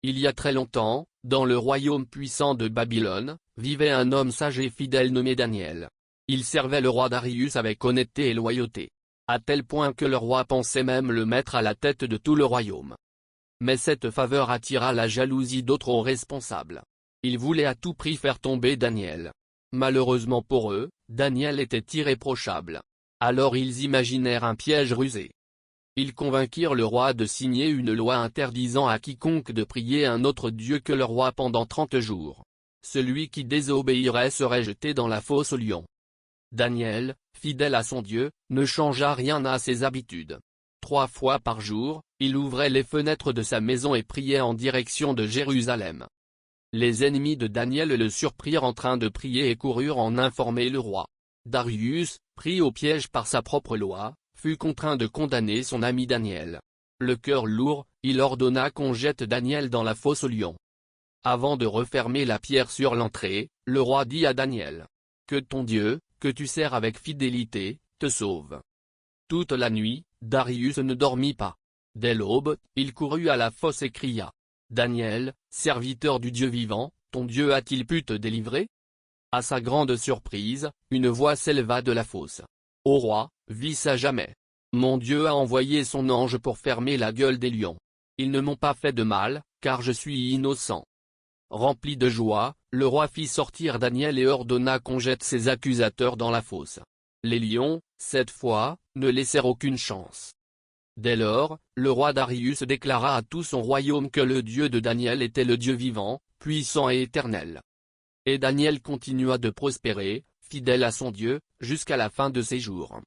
Il y a très longtemps, dans le royaume puissant de Babylone, vivait un homme sage et fidèle nommé Daniel. Il servait le roi Darius avec honnêteté et loyauté, à tel point que le roi pensait même le mettre à la tête de tout le royaume. Mais cette faveur attira la jalousie d'autres hauts responsables. Ils voulaient à tout prix faire tomber Daniel. Malheureusement pour eux, Daniel était irréprochable. Alors ils imaginèrent un piège rusé. Ils convainquirent le roi de signer une loi interdisant à quiconque de prier un autre dieu que le roi pendant 30 jours. Celui qui désobéirait serait jeté dans la fosse aux lions. Daniel, fidèle à son Dieu, ne changea rien à ses habitudes. 3 fois par jour, il ouvrait les fenêtres de sa maison et priait en direction de Jérusalem. Les ennemis de Daniel le surprirent en train de prier et coururent en informer le roi. Darius, pris au piège par sa propre loi, fut contraint de condamner son ami Daniel. Le cœur lourd, il ordonna qu'on jette Daniel dans la fosse aux lions. Avant de refermer la pierre sur l'entrée, le roi dit à Daniel: « Que ton Dieu, que tu sers avec fidélité, te sauve. » Toute la nuit, Darius ne dormit pas. Dès l'aube, il courut à la fosse et cria: « Daniel, serviteur du Dieu vivant, ton Dieu a-t-il pu te délivrer ?» À sa grande surprise, une voix s'éleva de la fosse. « Ô roi, vis à jamais. Mon Dieu a envoyé son ange pour fermer la gueule des lions. Ils ne m'ont pas fait de mal, car je suis innocent. » Rempli de joie, le roi fit sortir Daniel et ordonna qu'on jette ses accusateurs dans la fosse. Les lions, cette fois, ne laissèrent aucune chance. Dès lors, le roi Darius déclara à tout son royaume que le Dieu de Daniel était le Dieu vivant, puissant et éternel. Et Daniel continua de prospérer, fidèle à son Dieu, jusqu'à la fin de ses jours.